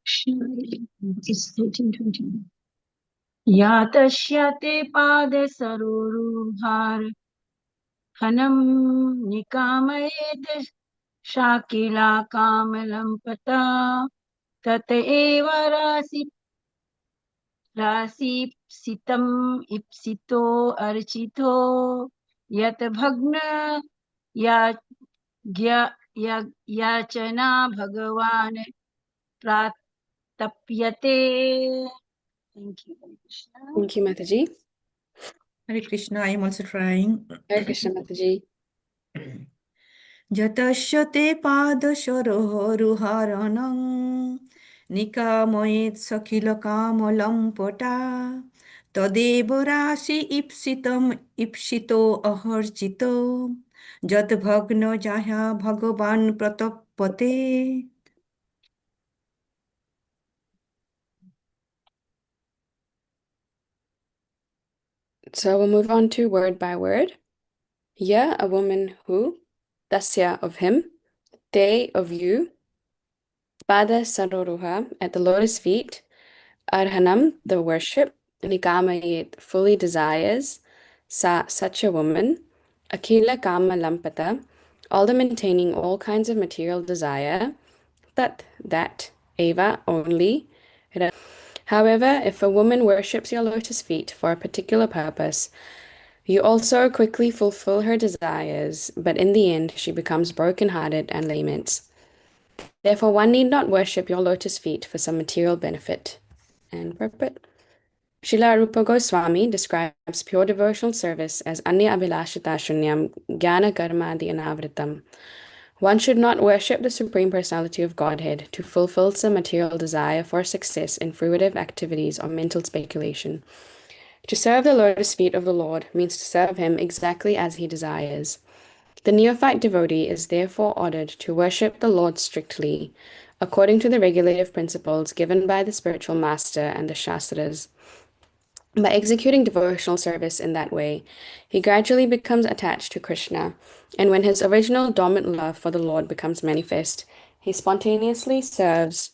It's 13:20. या तस्य ते पादसरोरुहार हनं निकामयेत् शाकिला कामलम्पता तत एव राशिप्सितम् इप्सितो अर्चितो यत भग्न या याचना भगवान प्रातप्यते. Thank you, Hare Krishna. Thank you, Mataji. Hare Krishna, I am also trying. Hare Krishna, Mataji. Jatasya te padasharoharanam nikamoyet sakhila kamalampata tadeva rasi ipsitam ipsito aharchito jat bhagna jaya bhagavan pratapate. So we'll move on to word by word. Ya, a woman who. Dasya, of him. Te, of you. Pada saroruha, at the lotus feet. Arhanam, the worship. Nikamayet, fully desires. Such a woman. Akila kama lampata, all the maintaining all kinds of material desire. That. Eva, only. However, if a woman worships your lotus feet for a particular purpose, you also quickly fulfill her desires, but in the end she becomes broken-hearted and laments. Therefore, one need not worship your lotus feet for some material benefit. And purport. Srila Rupa Goswami describes pure devotional service as anya abhilashita shunyam jnana karmadi anavritam. One should not worship the Supreme Personality of Godhead to fulfill some material desire for success in fruitive activities or mental speculation. To serve the lotus feet of the Lord means to serve him exactly as he desires. The neophyte devotee is therefore ordered to worship the Lord strictly, according to the regulative principles given by the spiritual master and the Shastras. By executing devotional service in that way, he gradually becomes attached to Krishna, and when his original dormant love for the Lord becomes manifest, he spontaneously serves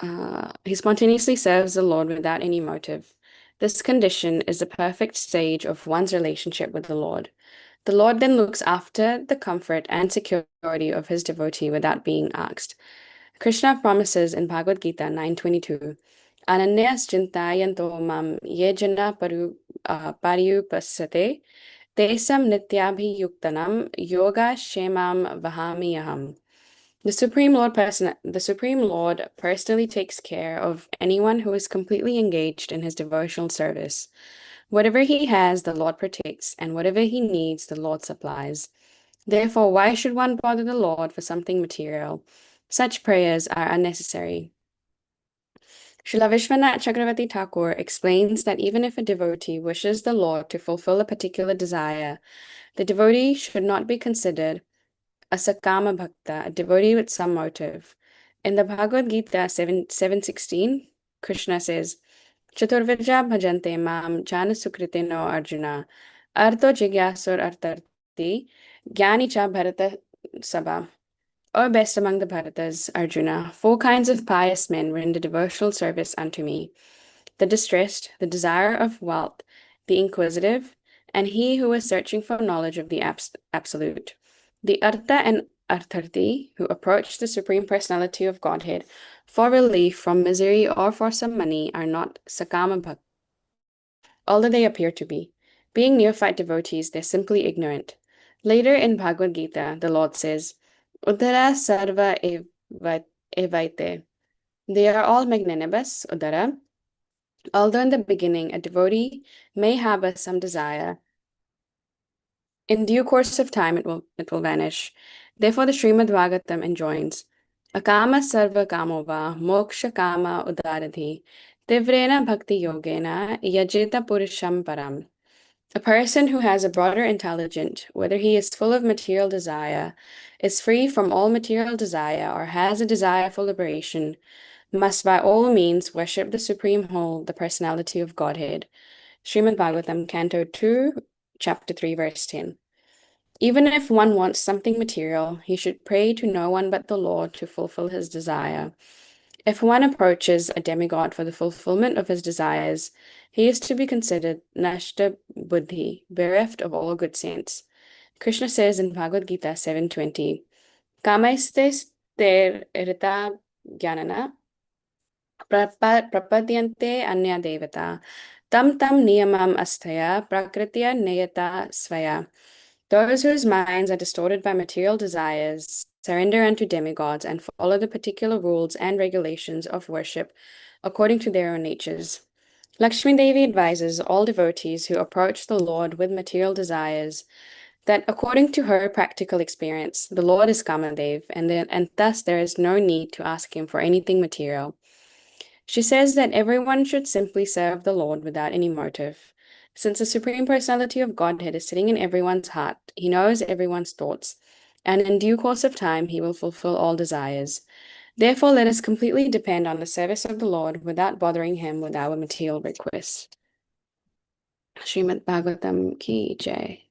the Lord without any motive. This condition is the perfect stage of one's relationship with the Lord. The Lord then looks after the comfort and security of his devotee without being asked. Krishna promises in Bhagavad Gita 9:22, Ananyas chintayanto mam ye jana paryupasate tesam nityabhiyuktanam yoga shemam vahamiyaham. The Supreme Lord personally takes care of anyone who is completely engaged in his devotional service. Whatever he has, the Lord protects, and whatever he needs, the Lord supplies. Therefore, why should one bother the Lord for something material? Such prayers are unnecessary. Srila Vishwanath Chakravarti Thakur explains that even if a devotee wishes the Lord to fulfill a particular desire, the devotee should not be considered a sakama bhakta, a devotee with some motive. In the Bhagavad Gita 7:16, Krishna says, Chaturvidya bhajante mam jnana sukrite no arjuna, arto jigyasur artarti, jnani cha bharata sabha. O best among the Bharatas, Arjuna, 4 kinds of pious men render devotional service unto me: the distressed, the desire of wealth, the inquisitive, and he who is searching for knowledge of the Absolute. The Artha and Artharthi, who approach the Supreme Personality of Godhead for relief from misery or for some money, are not Sakama Bhakta, although they appear to be. Being neophyte devotees, they're simply ignorant. Later in Bhagavad Gita, the Lord says, Udara sarva evaite. They are all magnanimous, Udara. Although in the beginning a devotee may harbor some desire, in due course of time it will vanish. Therefore the Srimad Bhagavatam enjoins, Akama sarva kamova moksha kama udaradhi tivrena bhakti yogena yajita purusham param. A person who has a broader intelligence, whether he is full of material desire, is free from all material desire, or has a desire for liberation, must by all means worship the Supreme Whole, the Personality of Godhead. Srimad Bhagavatam, Canto 2, Chapter 3, Verse 10. Even if one wants something material, he should pray to no one but the Lord to fulfill his desire. If one approaches a demigod for the fulfillment of his desires, he is to be considered nashta buddhi, bereft of all good sense. Krishna says in Bhagavad Gita 7:20, Kamaistes ter rita jnanana prapadyante anya devata tam niyamam asthaya prakritya niyata svaya. Those whose minds are distorted by material desires surrender unto demigods and follow the particular rules and regulations of worship according to their own natures. Lakshmi Devi advises all devotees who approach the Lord with material desires that according to her practical experience, the Lord is Kamadev, and thus there is no need to ask him for anything material. She says that everyone should simply serve the Lord without any motive. Since the Supreme Personality of Godhead is sitting in everyone's heart, he knows everyone's thoughts, and in due course of time he will fulfill all desires. Therefore, let us completely depend on the service of the Lord without bothering him with our material requests. Srimad Bhagavatam ki jai.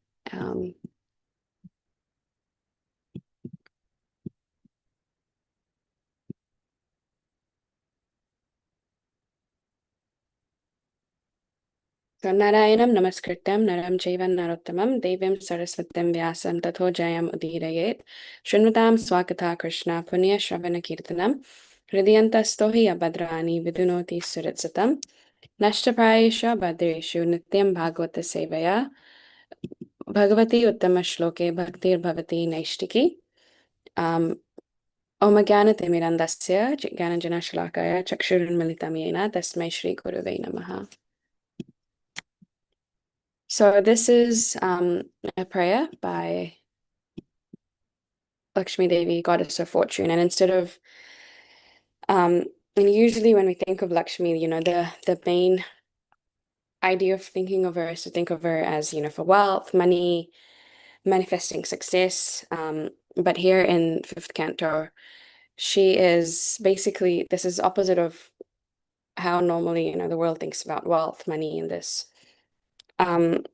So Narayanam Namaskritam Naram Chaivan Narottamam Devim Saraswatam Vyasam Tatho Jayam Udirayet Shunvatam Swakatha Krishna Punya Shravana Kirtanam Hridiyantastohi Abhadrani Vidunoti Suritsatam Nashtaprayesha Badreshu Nityam Bhagavata Sevaya Bhagavati Uttama Shloke Bhaktir Bhavati Naishtiki Om Jnanatirmirandasya Jnananjana Shalakaya Chakshurun Militam Yena Tasmai Shri Guruve Namaha. So this is a prayer by Lakshmi Devi, goddess of fortune. And instead of, and usually when we think of Lakshmi, the main idea of thinking of her is to think of her as, for wealth, money, manifesting success. But here in fifth canto, she is basically, this is opposite of how normally, the world thinks about wealth, money, and this. And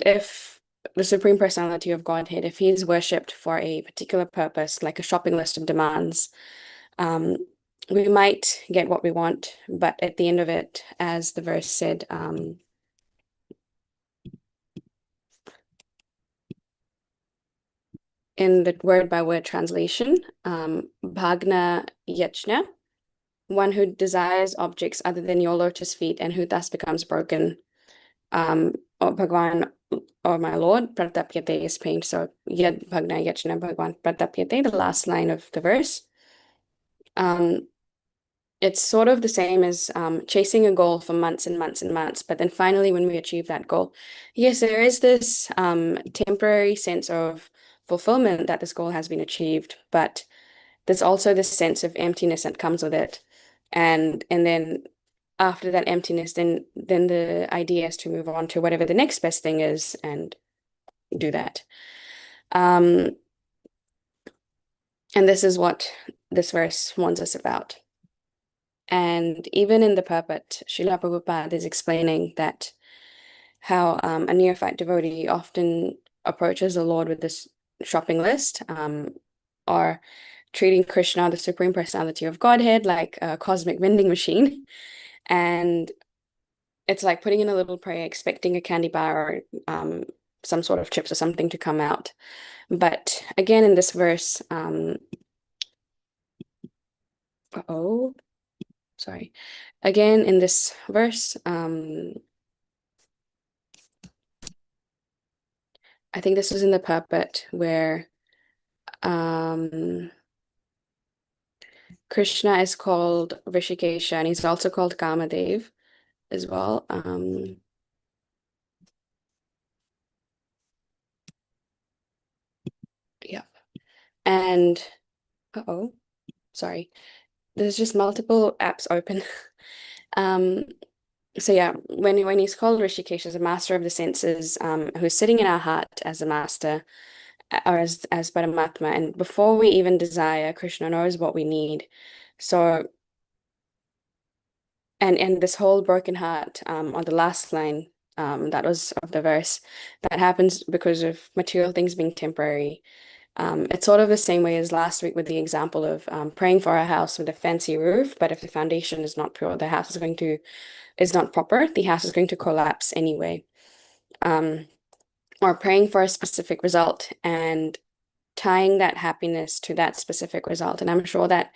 if the Supreme Personality of Godhead, if he is worshipped for a particular purpose, like a shopping list of demands, we might get what we want, but at the end of it, as the verse said, in the word-by-word translation, Bhagna Yachna, one who desires objects other than your lotus feet and who thus becomes broken. Or Bhagwan, or my Lord, Pratapyate is pain. So Yad Bhagna Yachna Bhagwan Pratapyate, the last line of the verse. It's sort of the same as chasing a goal for months and months and months, but then finally when we achieve that goal, yes, there is this temporary sense of fulfillment that this goal has been achieved, but there's also this sense of emptiness that comes with it. And then after that emptiness, then the idea is to move on to whatever the next best thing is and do that. And this is what this verse warns us about. And even in the purport, Srila Prabhupada is explaining that how a neophyte devotee often approaches the Lord with this shopping list, or treating Krishna, the Supreme Personality of Godhead, like a cosmic vending machine. And it's like putting in a little prayer, expecting a candy bar or some sort of chips or something to come out. But again, in this verse, sorry. Again, in this verse, I think this was in the purport where Krishna is called Rishikesha, and he's also called Kamadev as well. Yeah. And sorry. There's just multiple apps open. So yeah, when he's called Rishikesh as a master of the senses, who's sitting in our heart as a master, or as Paramatma, and before we even desire, Krishna knows what we need. So, and this whole broken heart, on the last line, that was of the verse, that happens because of material things being temporary. It's sort of the same way as last week with the example of praying for a house with a fancy roof, but if the foundation is not pure, the house is not proper, the house is going to collapse anyway. Or praying for a specific result and tying that happiness to that specific result. And I'm sure that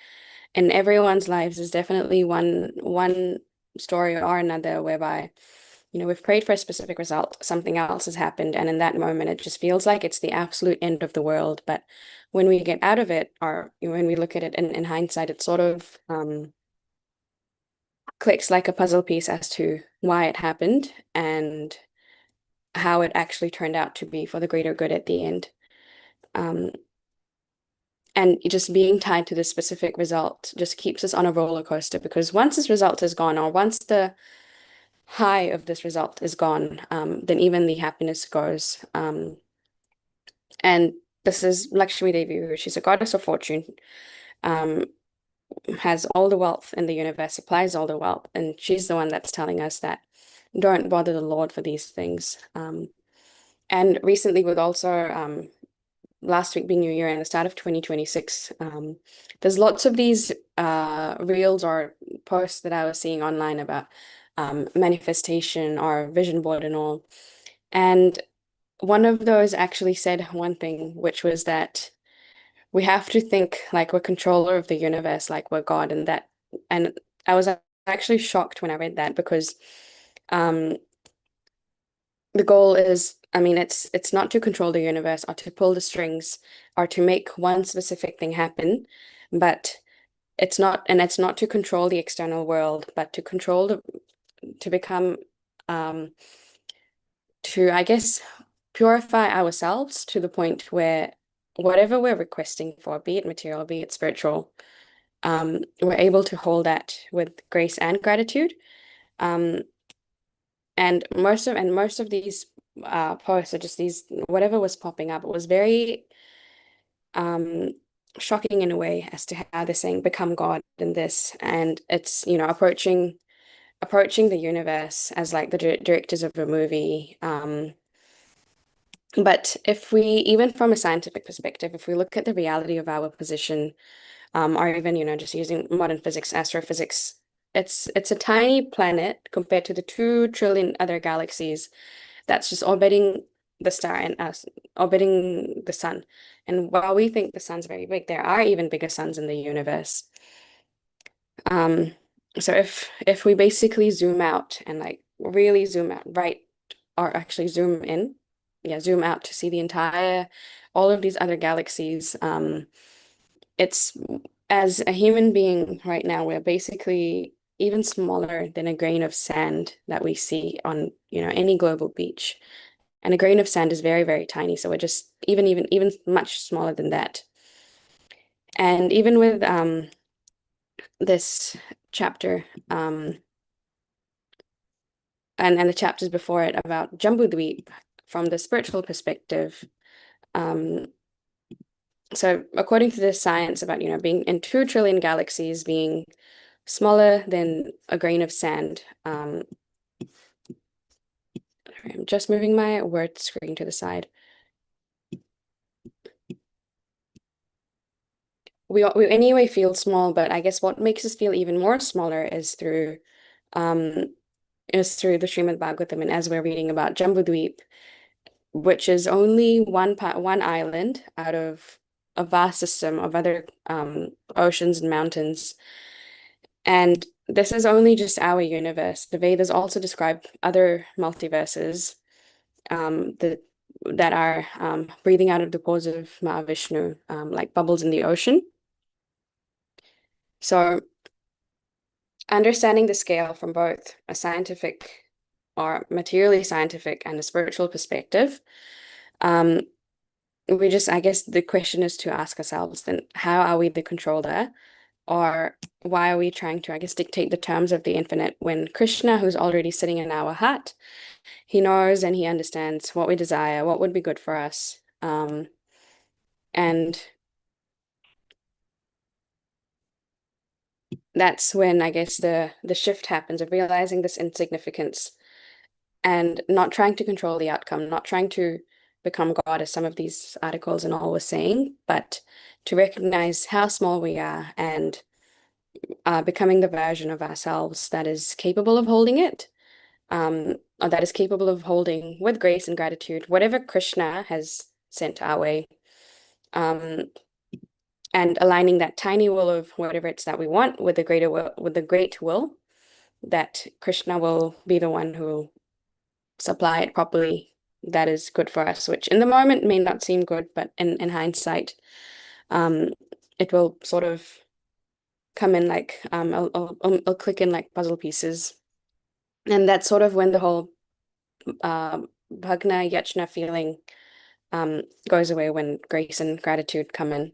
in everyone's lives is definitely one story or another whereby, we've prayed for a specific result, something else has happened, and in that moment it just feels like it's the absolute end of the world. But when we get out of it, or when we look at it in hindsight, it sort of clicks like a puzzle piece as to why it happened and how it actually turned out to be for the greater good at the end. And just being tied to this specific result just keeps us on a roller coaster, because once this result is gone, or once the high of this result is gone, then even the happiness goes. And this is Lakshmi Devi, who she's a goddess of fortune, has all the wealth in the universe, supplies all the wealth, and she's the one that's telling us that don't bother the Lord for these things. And recently, with also last week being New Year and the start of 2026, there's lots of these reels or posts that I was seeing online about manifestation or vision board and all. And one of those actually said one thing, which was that we have to think like we're controller of the universe, like we're God, and I was actually shocked when I read that, because the goal is, I mean, it's not to control the universe or to pull the strings or to make one specific thing happen, but it's not to control the external world, but to become to, I guess, purify ourselves to the point where whatever we're requesting for, be it material, be it spiritual, we're able to hold that with grace and gratitude. And most of these posts are just these, whatever was popping up, it was very shocking in a way as to how they're saying become God in this. And it's, approaching the universe as like the directors of a movie. But if we, even from a scientific perspective, if we look at the reality of our position, or even, just using modern physics, astrophysics, it's a tiny planet compared to the 2 trillion other galaxies that's just orbiting the star and us, orbiting the sun. And while we think the sun's very big, there are even bigger suns in the universe. So if we basically zoom out and like really zoom out, right, or actually zoom in, zoom out to see the entire, all of these other galaxies, it's, as a human being right now, we're basically even smaller than a grain of sand that we see on, any global beach. And a grain of sand is very, very tiny. So we're just even much smaller than that. And even with this chapter, and the chapters before it about Jambudweep from the spiritual perspective. So according to this science about, being in 2 trillion galaxies, being smaller than a grain of sand. I'm just moving my word screen to the side. We anyway feel small, but I guess what makes us feel even more smaller is through the Srimad Bhagavatam, and as we're reading about Jambudweep, which is only one island out of a vast system of other oceans and mountains. And this is only just our universe. The Vedas also describe other multiverses that are breathing out of the pores of Mahavishnu, like bubbles in the ocean. So understanding the scale from both a scientific or materially scientific and a spiritual perspective, I guess the question is to ask ourselves then, how are we the controller? Or why are we trying to, I guess, dictate the terms of the infinite when Krishna, who's already sitting in our heart, he knows and he understands what we desire, what would be good for us. And that's when I guess the shift happens of realizing this insignificance and not trying to control the outcome, not trying to become God, as some of these articles and all were saying, but to recognize how small we are and becoming the version of ourselves that is capable of holding it, or that is capable of holding with grace and gratitude whatever Krishna has sent our way, and aligning that tiny will of whatever it's that we want with the greater will, with the great will that Krishna will be the one who will supply it properly, that is good for us, which in the moment may not seem good, but in hindsight, it will sort of come in like I'll click in like puzzle pieces. And that's sort of when the whole bhagna yachna feeling goes away, when grace and gratitude come in.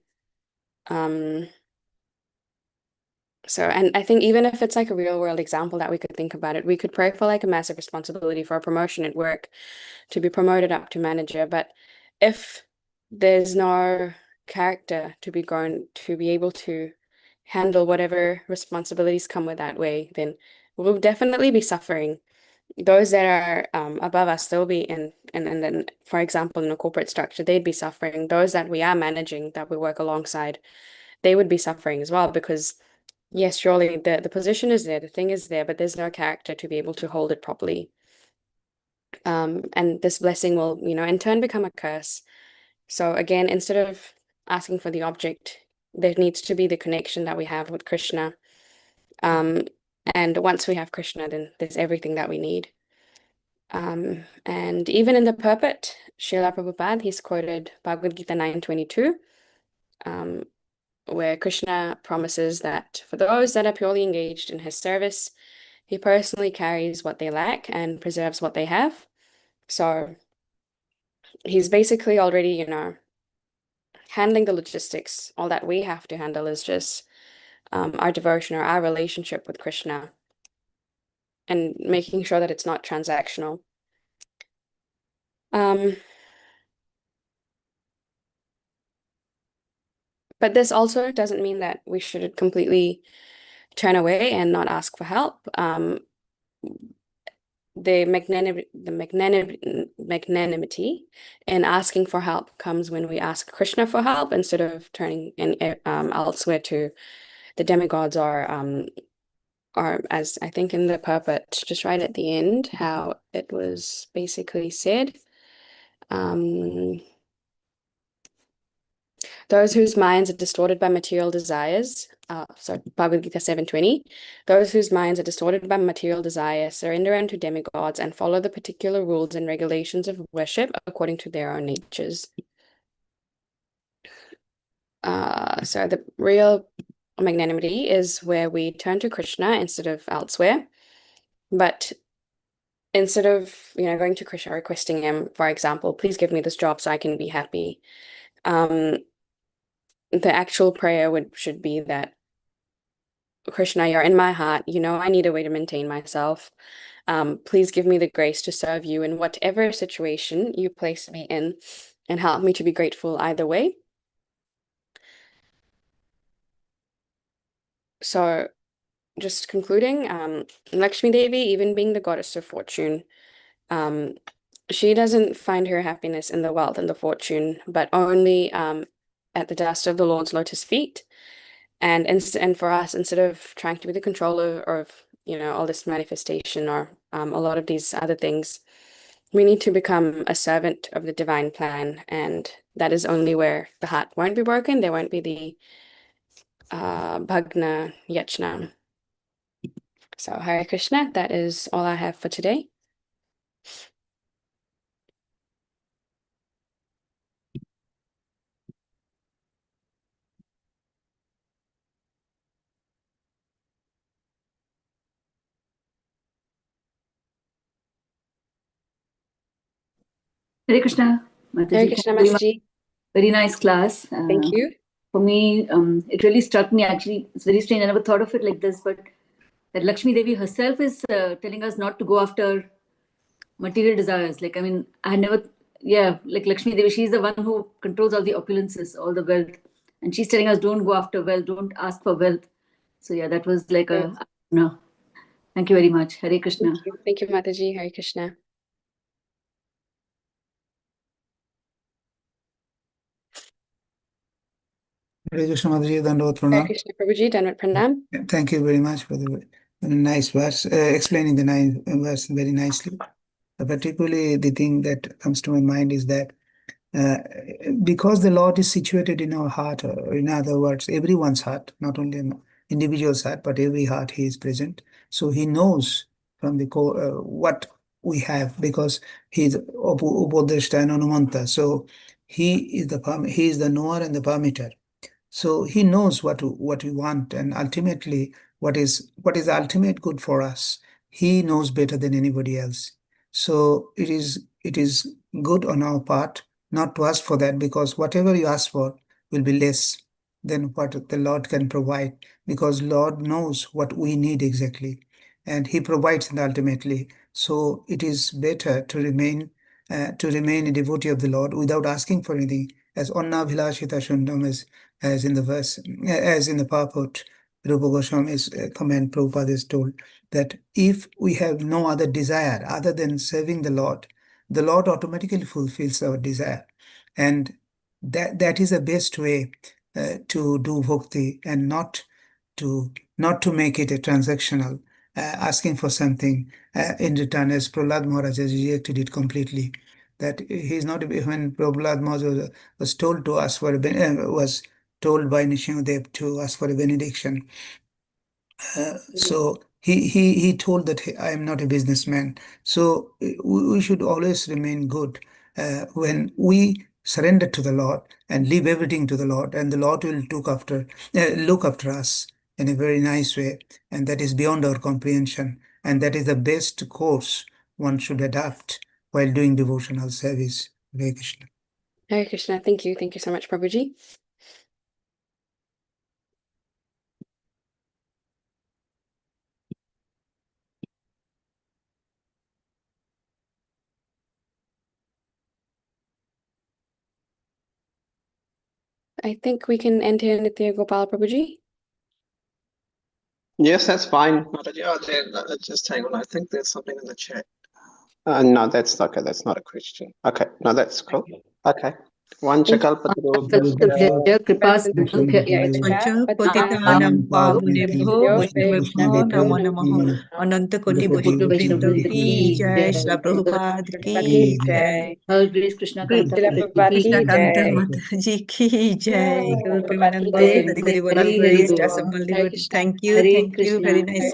So, and I think even if it's like a real world example that we could think about it, we could pray for like a massive responsibility for a promotion at work, to be promoted up to manager. But if there's no character to be grown to be able to handle whatever responsibilities come with that way, then we'll definitely be suffering. Those that are above us, they'll be in, and then, for example, in a corporate structure, they'd be suffering. Those that we are managing, that we work alongside, they would be suffering as well, because yes, surely the position is there, the thing is there, but there's no character to be able to hold it properly. And this blessing will, in turn become a curse. So again, instead of asking for the object, there needs to be the connection that we have with Krishna. And once we have Krishna, then there's everything that we need. And even in the purport, Srila Prabhupada, he's quoted Bhagavad Gita 9:22, where Krishna promises that for those that are purely engaged in his service, he personally carries what they lack and preserves what they have. So he's basically already, handling the logistics. All that we have to handle is just our devotion or our relationship with Krishna, and making sure that it's not transactional. But this also doesn't mean that we should completely turn away and not ask for help. The magnanimity in asking for help comes when we ask Krishna for help instead of turning elsewhere to the demigods, or as I think in the purport, just right at the end, how it was basically said. Those whose minds are distorted by material desires, Bhagavad Gita 7:20, those whose minds are distorted by material desire surrender unto demigods and follow the particular rules and regulations of worship according to their own natures. So the real magnanimity is where we turn to Krishna instead of elsewhere. But instead of, going to Krishna, requesting him, for example, please give me this job so I can be happy, the actual prayer should be that, Krishna, you're in my heart. I need a way to maintain myself. Please give me the grace to serve you in whatever situation you place me in, and help me to be grateful either way. So just concluding, Lakshmi Devi, even being the goddess of fortune, she doesn't find her happiness in the wealth and the fortune, but only at the dust of the Lord's lotus feet. And for us, instead of trying to be the controller of, all this manifestation or a lot of these other things, we need to become a servant of the divine plan. And that is only where the heart won't be broken. There won't be the bhagna yachna. So Hare Krishna, that is all I have for today. Hare Krishna, Hare Mataji. Krishna, Thank you very much. Mataji. Very nice class. Thank you. For me, it really struck me. Actually, it's very strange. I never thought of it like this, but that Lakshmi Devi herself is telling us not to go after material desires. Like, I mean, I had never, like Lakshmi Devi, she's the one who controls all the opulences, all the wealth. And she's telling us, don't go after wealth, don't ask for wealth. So, that was like no. Thank you very much. Hare Krishna. Thank you, Mataji. Hare Krishna. Hare Krishna Mataji, Dandavat Hare Pranam. Krishna Prabhuji, Dandavat Pranam. Thank you very much for the nice verse, explaining the nice verse very nicely. Particularly, the thing that comes to my mind is that because the Lord is situated in our heart, or in other words, everyone's heart, not only an individual's heart, but every heart He is present. So He knows from the core what we have, because He is Upadrishta and Anumanta. So He is the knower and the permitter. So He knows what we want, and ultimately what is the ultimate good for us. He knows better than anybody else. So it is good on our part not to ask for that, because whatever you ask for will be less than what the Lord can provide, because Lord knows what we need exactly, and He provides it ultimately. So it is better to remain a devotee of the Lord without asking for anything, as Onna Bhilashita Shundam, as in the verse, as in the purport, Rupa Goswami's comment, Prabhupada is told that if we have no other desire other than serving the Lord automatically fulfills our desire. And that is the best way to do bhakti, and not to make it a transactional, asking for something in return, as Prahlad Maharaj has rejected it completely. That he's not, when Prahlad Maharaj was told to ask for was told by Nrsimhadev to ask for a benediction. So he told that I am not a businessman. So we should always remain good when we surrender to the Lord and leave everything to the Lord, and the Lord will look after us in a very nice way, and that is beyond our comprehension, and that is the best course one should adopt while doing devotional service. Hare Krishna. Hare Krishna. Thank you. Thank you so much, Prabhuji. I think we can end here, Nitya Gopal Prabhuji. Yes, that's fine. Mataji. Oh, just hang on. I think there's something in the chat. No, that's okay. That's not a question. Okay, no, that's cool. Okay. Satyabdya Kripa Sindhu Pancha Patitanam Pavunebho Vaishnavebho Namo Namaha Ananta Koti Vaishnavavrinda Ki Jai, Shri Prabhupada Ki Jai, Her Grace Krishnakanta Prabhupada ki Krishnakanta jai. Mataji Ki Jai, Guru Prabhupada ki Premanande, jai. Hari Hari Bol, all praise to Assembled devotees. Thank you, Hare very Krishna. nice.